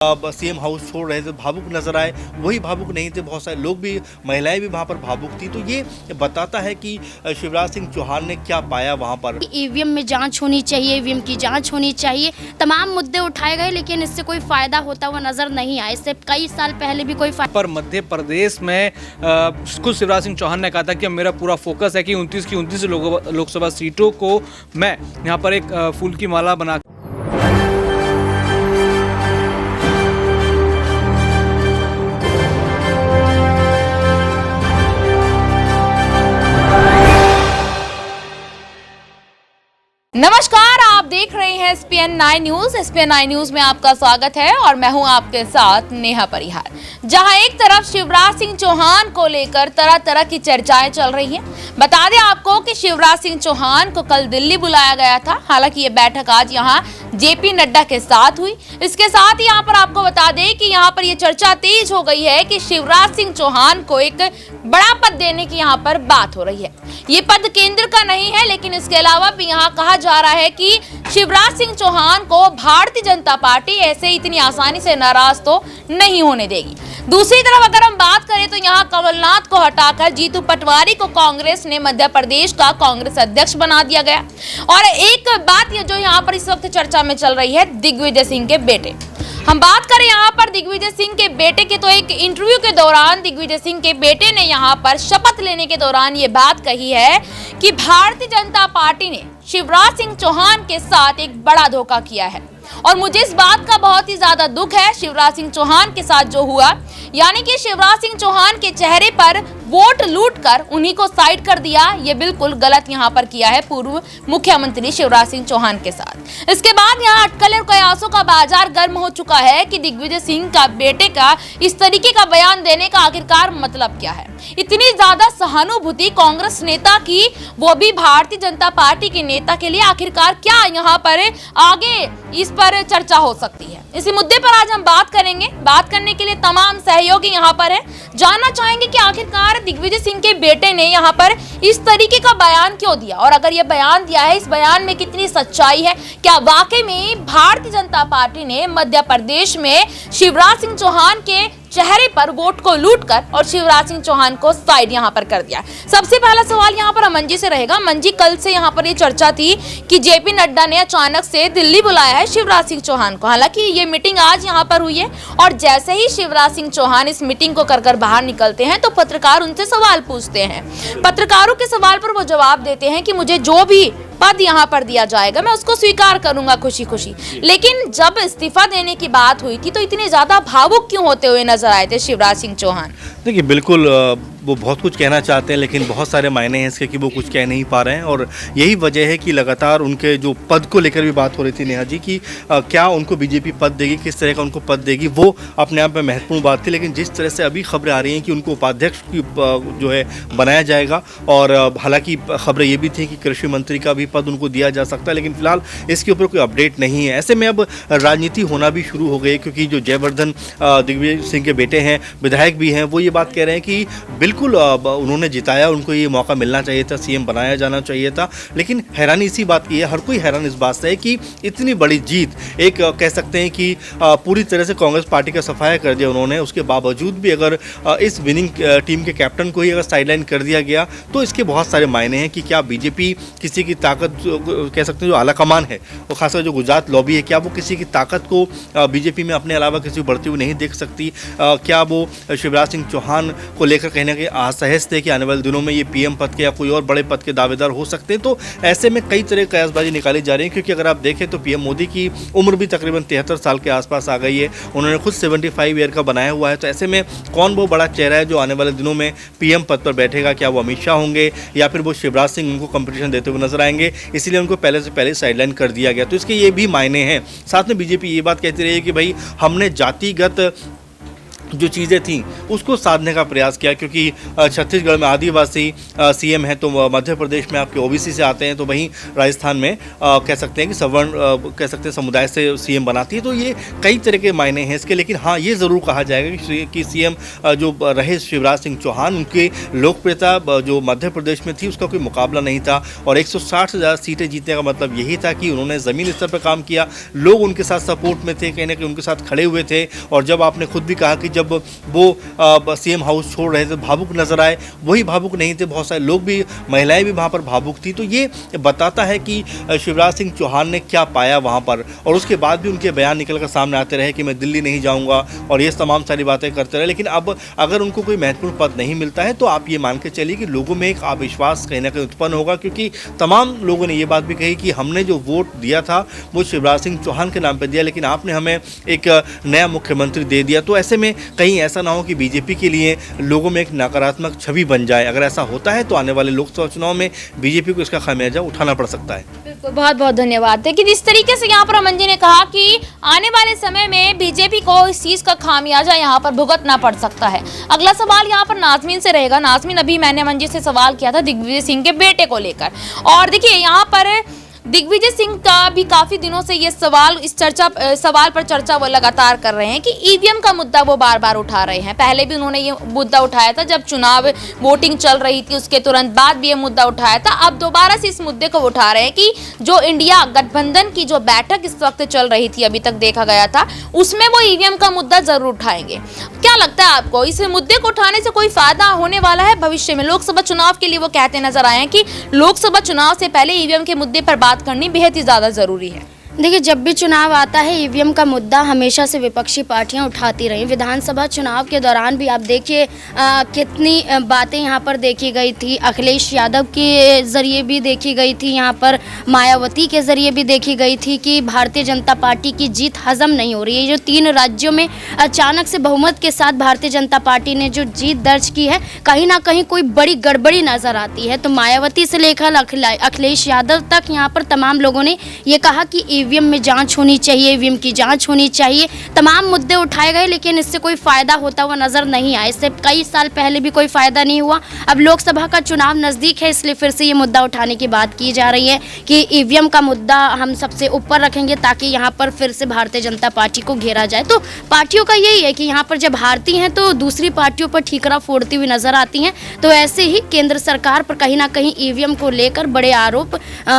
CM house छोड़ रहे थे, भावुक नजर आए। वही भावुक नहीं थे, बहुत सारे लोग भी, महिलाएं भी वहां पर भावुक थी। तो ये बताता है कि शिवराज सिंह चौहान ने क्या पाया वहां पर। ईवीएम में जांच होनी चाहिए, ईवीएम की जांच होनी चाहिए, तमाम मुद्दे उठाए गए, लेकिन इससे कोई फायदा होता हुआ नजर नहीं आया। इससे कई साल पहले भी कोई पर मध्य प्रदेश में खुद शिवराज सिंह चौहान ने कहा था कि अब मेरा पूरा फोकस है कि 29 की 29 लोकसभा सीटों को मैं यहाँ पर एक फूल की माला बना। नमस्कार, आप देख रहे हैं SPN 9 न्यूज। SPN 9 न्यूज में आपका स्वागत है और मैं हूं आपके साथ नेहा परिहार। जहां एक तरफ शिवराज सिंह चौहान को लेकर तरह तरह की चर्चाएं चल रही हैं। बता दें आपको कि शिवराज सिंह चौहान को कल दिल्ली बुलाया गया था। हालांकि ये बैठक आज यहां JP नड्डा के साथ हुई। इसके साथ ही यहाँ पर आपको बता दें कि यहाँ पर ये चर्चा तेज हो गई है कि शिवराज सिंह चौहान को एक बड़ा पद देने की यहाँ पर बात हो रही है। ये पद केंद्र का नहीं है, लेकिन इसके अलावा भी यहाँ कहा जा रहा है कि शिवराज सिंह चौहान को भारतीय जनता पार्टी ऐसे इतनी आसानी से नाराज तो नहीं होने देगी। दूसरी तरफ अगर हम बात करें तो यहाँ कमलनाथ को हटाकर जीतू पटवारी को कांग्रेस ने मध्य प्रदेश का कांग्रेस अध्यक्ष बना दिया गया। और एक बात ये जो यहाँ पर इस वक्त चर्चा में चल रही है, दिग्विजय सिंह के बेटे। हम बात करें यहाँ पर दिग्विजय सिंह के बेटे के, तो एक इंटरव्यू के दौरान दिग्विजय सिंह के बेटे ने यहाँ पर शपथ लेने के दौरान ये बात कही है कि भारतीय जनता पार्टी ने शिवराज सिंह चौहान के साथ एक बड़ा धोखा किया है और मुझे इस बात का बहुत ही ज्यादा दुख है। शिवराज सिंह चौहान के साथ जो हुआ, यानी कि शिवराज सिंह चौहान के चेहरे पर वोट लूटकर उन्हीं को साइड कर दिया, ये बिल्कुल गलत यहाँ पर किया है पूर्व मुख्यमंत्री शिवराज सिंह चौहान के साथ। इसके बाद यहाँ अटकलें और कयासों का बाजार गर्म हो चुका है कि दिग्विजय सिंह का बेटे का इस तरीके का बयान देने का आखिरकार मतलब क्या है। इतनी ज्यादा सहानुभूति कांग्रेस नेता की, वो भी भारतीय जनता पार्टी के नेता के लिए, आखिरकार क्या यहाँ पर आगे इस पर चर्चा हो सकती है। इसी मुद्दे पर आज हम बात करेंगे। बात करने के लिए तमाम सहयोगी यहाँ पर है। जानना चाहेंगे कि आखिरकार दिग्विजय सिंह के बेटे ने यहाँ पर इस तरीके का बयान क्यों दिया, और अगर ये बयान दिया है, इस बयान में कितनी सच्चाई है। क्या वाकई में भारतीय जनता पार्टी ने मध्य प्रदेश में शिवराज सिंह चौहान के चेहरे पर वोट को लूटकर और शिवराज सिंह चौहान को साइड यहाँ पर कर दिया। सबसे पहला सवाल यहाँ पर अमन जी से रहेगा। अमन जी, कल से यहाँ पर ये चर्चा थी कि JP नड्डा ने अचानक से दिल्ली बुलाया है शिवराज सिंह चौहान को। हालांकि ये मीटिंग आज यहाँ पर हुई है और जैसे ही शिवराज सिंह चौहान इस मीटिंग को कर बाहर निकलते हैं तो पत्रकार उनसे सवाल पूछते हैं। पत्रकारों के सवाल पर वो जवाब देते हैं कि मुझे जो भी पद यहाँ पर दिया जाएगा मैं उसको स्वीकार करूंगा खुशी खुशी। लेकिन जब इस्तीफा देने की बात हुई थी तो इतने ज्यादा भावुक क्यों होते हुए नजर आए थे शिवराज सिंह चौहान? देखिए, बिल्कुल वो बहुत कुछ कहना चाहते हैं, लेकिन बहुत सारे मायने हैं इसके कि वो कुछ कह नहीं पा रहे हैं। और यही वजह है कि लगातार उनके जो पद को लेकर भी बात हो रही थी नेहा जी कि क्या उनको बीजेपी पद देगी, किस तरह का उनको पद देगी, वो अपने आप में महत्वपूर्ण बात थी। लेकिन जिस तरह से अभी खबरें आ रही हैं कि उनको उपाध्यक्ष की जो है बनाया जाएगा, और हालांकि खबरें ये भी थी कि कृषि मंत्री का भी पद उनको दिया जा सकता है, लेकिन फिलहाल इसके ऊपर कोई अपडेट नहीं है। ऐसे में अब राजनीति होना भी शुरू हो गई, क्योंकि जो जयवर्धन दिग्विजय सिंह के बेटे हैं, विधायक भी हैं, वो ये बात कह रहे हैं कि बिल्कुल उन्होंने जिताया, उनको ये मौका मिलना चाहिए था, CM बनाया जाना चाहिए था। लेकिन हैरानी इसी बात की है, हर कोई हैरान इस बात से है कि इतनी बड़ी जीत, एक कह सकते हैं कि पूरी तरह से कांग्रेस पार्टी का सफाया कर दिया उन्होंने, उसके बावजूद भी अगर इस विनिंग टीम के कैप्टन को ही अगर साइडलाइन कर दिया गया तो इसके बहुत सारे मायने हैं कि क्या बीजेपी किसी की ताकत, कह सकते हैं जो आला कमान है और खासकर जो गुजरात लॉबी है, क्या वो किसी की ताकत को बीजेपी में अपने अलावा किसी को बढ़ती हुई नहीं देख सकती? क्या वो शिवराज सिंह चौहान को लेकर कहीं ना कहीं असहज थे कि आने वाले दिनों में ये PM पद के या कोई और बड़े पद के दावेदार हो सकते हैं? तो ऐसे में कई तरह की कयासबाजी निकाली जा रही है, क्योंकि अगर आप देखें तो PM मोदी की उम्र भी तकरीबन 73 साल के आसपास आ गई है। उन्होंने खुद 75 ईयर का बनाया हुआ है। तो ऐसे में कौन वो बड़ा चेहरा है जो आने वाले दिनों में PM पद पर बैठेगा? क्या वो अमित शाह होंगे या फिर वो शिवराज सिंह उनको कंपटीशन देते हुए नजर आएंगे? इसीलिए उनको पहले से पहले साइडलाइन कर दिया गया। तो इसके ये भी मायने हैं। साथ में बीजेपी ये बात कहती रही है कि भाई हमने जातिगत जो चीज़ें थीं उसको साधने का प्रयास किया, क्योंकि छत्तीसगढ़ में आदिवासी सीएम है, तो मध्य प्रदेश में आपके ओबीसी से आते हैं, तो वहीं राजस्थान में कह सकते हैं कि सवर्ण कह सकते हैं समुदाय से सीएम बनाती है। तो ये कई तरह के मायने हैं इसके, लेकिन हाँ ये ज़रूर कहा जाएगा कि सीएम जो रहे शिवराज सिंह चौहान, उनकी लोकप्रियता जो मध्य प्रदेश में थी उसका कोई मुकाबला नहीं था। और 160 से ज़्यादा सीटें जीतने का मतलब यही था कि उन्होंने ज़मीनी स्तर पर काम किया, लोग उनके साथ सपोर्ट में थे, कहीं ना कहीं उनके साथ खड़े हुए थे। और जब आपने खुद भी कहा कि जब वो सीएम हाउस छोड़ रहे थे भावुक नजर आए, वही भावुक नहीं थे, बहुत सारे लोग भी, महिलाएं भी वहाँ पर भावुक थी। तो ये बताता है कि शिवराज सिंह चौहान ने क्या पाया वहाँ पर, और उसके बाद भी उनके बयान निकल कर सामने आते रहे कि मैं दिल्ली नहीं जाऊँगा और ये तमाम सारी बातें करते रहे। लेकिन अब अगर उनको कोई महत्वपूर्ण पद नहीं मिलता है तो आप ये मान के चलिए कि लोगों में एक अविश्वास कहीं ना कहीं उत्पन्न होगा, क्योंकि तमाम लोगों ने ये बात भी कही कि हमने जो वोट दिया था वो शिवराज सिंह चौहान के नाम पर दिया, लेकिन आपने हमें एक नया मुख्यमंत्री दे दिया। तो ऐसे में कहीं ऐसा ना हो कि बीजेपी के लिए लोगों में एक नकारात्मक छवि बन जाए। अगर ऐसा होता है तो आने वाले लोकसभा चुनाव में बीजेपी को इसका खामियाजा उठाना पड़ सकता है। बिल्कुल, बहुत बहुत धन्यवाद। लेकिन इस तरीके से यहाँ पर अमन जी ने कहा कि आने वाले समय में बीजेपी को इस चीज का खामियाजा यहाँ पर भुगतना पड़ सकता है। अगला सवाल यहाँ पर नाजमीन से रहेगा। नाजमीन, अभी मैंने अमन जी से सवाल किया था दिग्विजय सिंह के बेटे को लेकर, और देखिए यहाँ पर दिग्विजय सिंह का भी काफी दिनों से ये सवाल पर चर्चा वो लगातार कर रहे हैं कि ईवीएम का मुद्दा वो बार बार उठा रहे हैं। पहले भी उन्होंने ये मुद्दा उठाया था जब चुनाव वोटिंग चल रही थी, उसके तुरंत बाद भी ये मुद्दा उठाया था। अब दोबारा से इस मुद्दे को उठा रहे हैं कि जो इंडिया गठबंधन की जो बैठक इस वक्त चल रही थी, अभी तक देखा गया था, उसमें वो ईवीएम का मुद्दा जरूर उठाएंगे। क्या लगता है आपको, इस मुद्दे को उठाने से कोई फायदा होने वाला है भविष्य में? लोकसभा चुनाव के लिए वो कहते नजर आए हैं कि लोकसभा चुनाव से पहले ईवीएम के मुद्दे पर बात करनी बेहद ही ज्यादा जरूरी है। देखिए, जब भी चुनाव आता है ईवीएम का मुद्दा हमेशा से विपक्षी पार्टियां उठाती रही। विधानसभा चुनाव के दौरान भी आप देखिए कितनी बातें यहाँ पर देखी गई थी। अखिलेश यादव के ज़रिए भी देखी गई थी, यहाँ पर मायावती के ज़रिए भी देखी गई थी कि भारतीय जनता पार्टी की जीत हजम नहीं हो रही है। जो 3 राज्यों में अचानक से बहुमत के साथ भारतीय जनता पार्टी ने जो जीत दर्ज की है, कहीं ना कहीं कोई बड़ी गड़बड़ी नज़र आती है। तो मायावती से लेकर अखिलेश यादव तक यहाँ पर तमाम लोगों ने ये कहा कि ईवीएम में जांच होनी चाहिए, ईवीएम की जांच होनी चाहिए। तमाम मुद्दे उठाए गए, लेकिन इससे कोई फ़ायदा होता हुआ नज़र नहीं आया। इससे कई साल पहले भी कोई फ़ायदा नहीं हुआ। अब लोकसभा का चुनाव नज़दीक है, इसलिए फिर से ये मुद्दा उठाने की बात की जा रही है कि ईवीएम का मुद्दा हम सबसे ऊपर रखेंगे ताकि यहाँ पर फिर से भारतीय जनता पार्टी को घेरा जाए। तो पार्टियों का यही है कि यहाँ पर जब हारती हैं तो दूसरी पार्टियों पर ठीकरा फोड़ती हुई नज़र आती हैं। तो ऐसे ही केंद्र सरकार पर कहीं ना कहीं ईवीएम को लेकर बड़े आरोप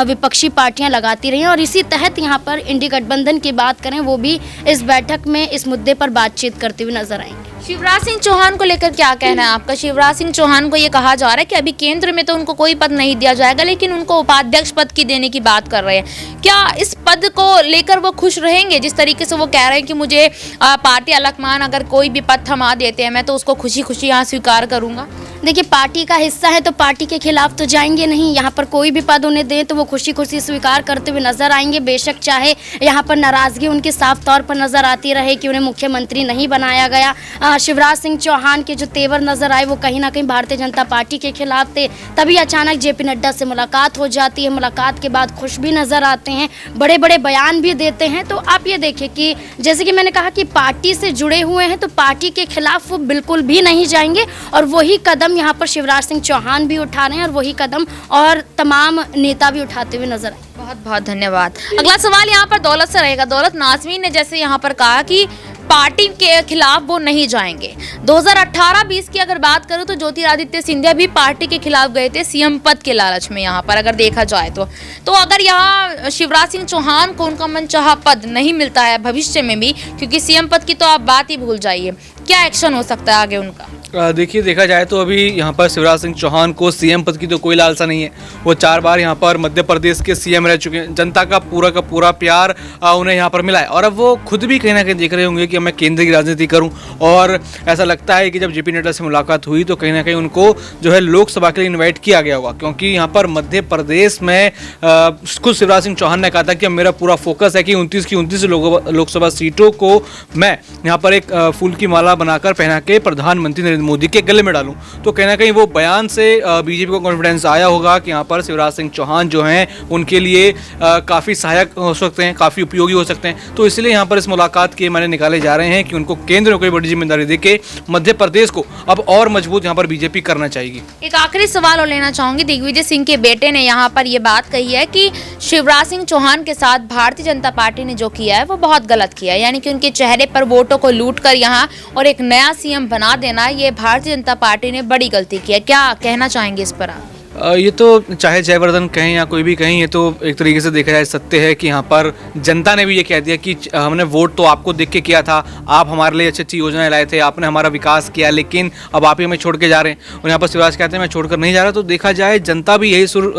विपक्षी पार्टियाँ लगाती रही हैं, और इसी तहत यहाँ पर इंडी गठबंधन की बात करें, वो भी इस बैठक में इस मुद्दे पर बातचीत करते हुए नजर आएंगे। शिवराज सिंह चौहान को लेकर क्या कहना है आपका? शिवराज सिंह चौहान को ये कहा जा रहा है कि अभी केंद्र में तो उनको कोई पद नहीं दिया जाएगा, लेकिन उनको उपाध्यक्ष पद की देने की बात कर रहे हैं। क्या इस पद को लेकर वो खुश रहेंगे? जिस तरीके से वो कह रहे हैं कि मुझे पार्टी अलकमान अगर कोई भी पद थमा देते हैं मैं तो उसको खुशी खुशी यहाँ स्वीकार करूँगा। देखिए, पार्टी का हिस्सा है तो पार्टी के खिलाफ तो जाएंगे नहीं। यहाँ पर कोई भी पद उन्हें दें तो वो खुशी खुशी स्वीकार करते हुए नजर आएंगे। बेशक चाहे यहाँ पर नाराजगी उनकी साफ तौर पर नजर आती रहे कि उन्हें मुख्यमंत्री नहीं बनाया गया। शिवराज सिंह चौहान के जो तेवर नजर आए वो कहीं ना कहीं भारतीय जनता पार्टी के खिलाफ थे। तभी अचानक जेपी नड्डा से मुलाकात हो जाती है। मुलाकात के बाद खुश भी नजर आते हैं, बड़े बड़े बयान भी देते हैं। तो आप ये देखिए कि जैसे कि मैंने कहा कि पार्टी से जुड़े हुए हैं तो पार्टी के खिलाफ वो बिल्कुल भी नहीं जाएंगे, और वही कदम यहाँ पर शिवराज सिंह चौहान भी उठा रहे हैं, और वही कदम और तमाम नेता भी उठाते हुए नजर आए। बहुत बहुत धन्यवाद। अगला सवाल यहाँ पर दौलत से रहेगा। दौलत, नाज़मीन ने जैसे यहाँ पर कहा कि पार्टी के खिलाफ वो नहीं जाएंगे। 2018-20 की अगर बात करूं तो ज्योतिरादित्य सिंधिया भी पार्टी के खिलाफ गए थे सीएम पद के लालच में। यहाँ पर अगर देखा जाए तो अगर यहाँ शिवराज सिंह चौहान को उनका मनचाहा पद नहीं मिलता है भविष्य में भी, क्योंकि सीएम पद की तो आप बात ही भूल जाइए, क्या एक्शन हो सकता है आगे उनका? देखिए, देखा जाए तो अभी यहाँ पर शिवराज सिंह चौहान को सीएम पद की तो कोई लालसा नहीं है। वो 4 बार यहाँ पर मध्य प्रदेश के सीएम रह चुके हैं। जनता का पूरा प्यार उन्हें यहाँ पर मिला है, और अब वो खुद भी कहीं ना कहीं देख रहे होंगे कि मैं केंद्र की राजनीति करूँ। और ऐसा लगता है कि जब जेपी नड्डा से मुलाकात हुई तो कहीं ना कहीं उनको जो है लोकसभा के लिए इन्वाइट किया गया होगा, क्योंकि यहाँ पर मध्य प्रदेश में खुद शिवराज सिंह चौहान ने कहा था कि अब मेरा पूरा फोकस है कि 29 की 29 लोकसभा सीटों को मैं यहाँ पर एक फूल की माला बनाकर पहना के प्रधानमंत्री नरेंद्र मोदी के गले में डालूं। तो कहीं ना कहीं वो बयान से बीजेपी को कॉन्फिडेंस आया होगा कि यहाँ पर शिवराज सिंह चौहान जो हैं उनके लिए काफ़ी सहायक हो सकते हैं, काफ़ी उपयोगी हो सकते हैं। तो इसलिए यहाँ पर इस मुलाकात के मायने निकाले जा रहे हैं कि उनको केंद्र में कोई बड़ी जिम्मेदारी देके मध्य प्रदेश को अब और मजबूत यहाँ पर बीजेपी करना चाहेगी। एक आखिरी सवाल और लेना चाहूंगी। दिग्विजय सिंह के बेटे ने यहाँ पर ये बात कही है कि शिवराज सिंह चौहान के साथ भारतीय जनता पार्टी ने जो किया है वो बहुत गलत किया है, यानी कि उनके चेहरे पर वोटों को लूट कर यहाँ और एक नया सीएम बना देना, ये भारतीय जनता पार्टी ने बड़ी गलती की है। क्या कहना चाहेंगे इस पर आप? ये तो चाहे जयवर्धन कहें या कोई भी कहें, ये तो एक तरीके से देखा जाए सत्य है कि यहाँ पर जनता ने भी ये कह दिया कि हमने वोट तो आपको देख के किया था, आप हमारे लिए अच्छी अच्छी योजनाएं लाए थे, आपने हमारा विकास किया, लेकिन अब आप ही हमें छोड़ के जा रहे हैं। और यहाँ पर शिवराज कहते हैं मैं छोड़कर नहीं जा रहा। तो देखा जाए जनता भी यही सुर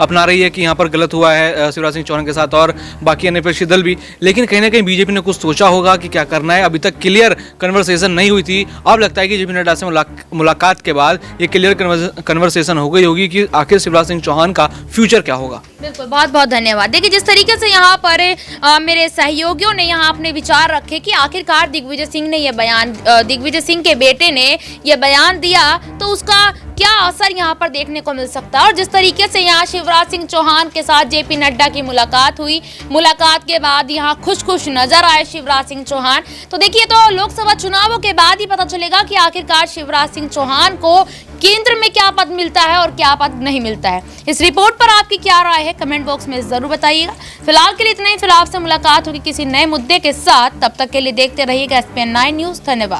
अपना रही है कि यहाँ पर गलत हुआ है शिवराज सिंह चौहान के साथ और बाकी अन्य विपक्षी दल भी। लेकिन कहीं ना कहीं बीजेपी ने कुछ सोचा होगा कि क्या करना है। अभी तक क्लियर कन्वर्सेशन नहीं हुई थी, अब लगता है कि जेपी नड्डा से मुलाकात के बाद ये क्लियर कन्वर्सेशन हो गई होगी कि आखिर शिवराज सिंह चौहान का फ्यूचर क्या होगा। बिल्कुल, बहुत बहुत धन्यवाद। देखिए जिस तरीके से यहाँ पर मेरे सहयोगियों ने यहाँ अपने विचार रखे कि आखिरकार दिग्विजय सिंह ने ये बयान, दिग्विजय सिंह के बेटे ने ये बयान दिया तो उसका क्या असर यहाँ पर देखने को मिल सकता है। और जिस तरीके से यहाँ शिवराज सिंह चौहान के साथ जेपी नड्डा की मुलाकात हुई, मुलाकात के बाद यहाँ खुश खुश नजर आए शिवराज सिंह चौहान। तो देखिए तो लोकसभा चुनावों के बाद ही पता चलेगा कि आखिरकार शिवराज सिंह चौहान को केंद्र में क्या पद मिलता है और क्या पद नहीं मिलता है। इस रिपोर्ट पर आपकी क्या राय है कमेंट बॉक्स में जरूर बताइएगा। फिलहाल के लिए इतना ही, फिर आपसे मुलाकात होगी किसी नए मुद्दे के साथ। तब तक के लिए देखते रहिएगा SPN9 न्यूज। धन्यवाद।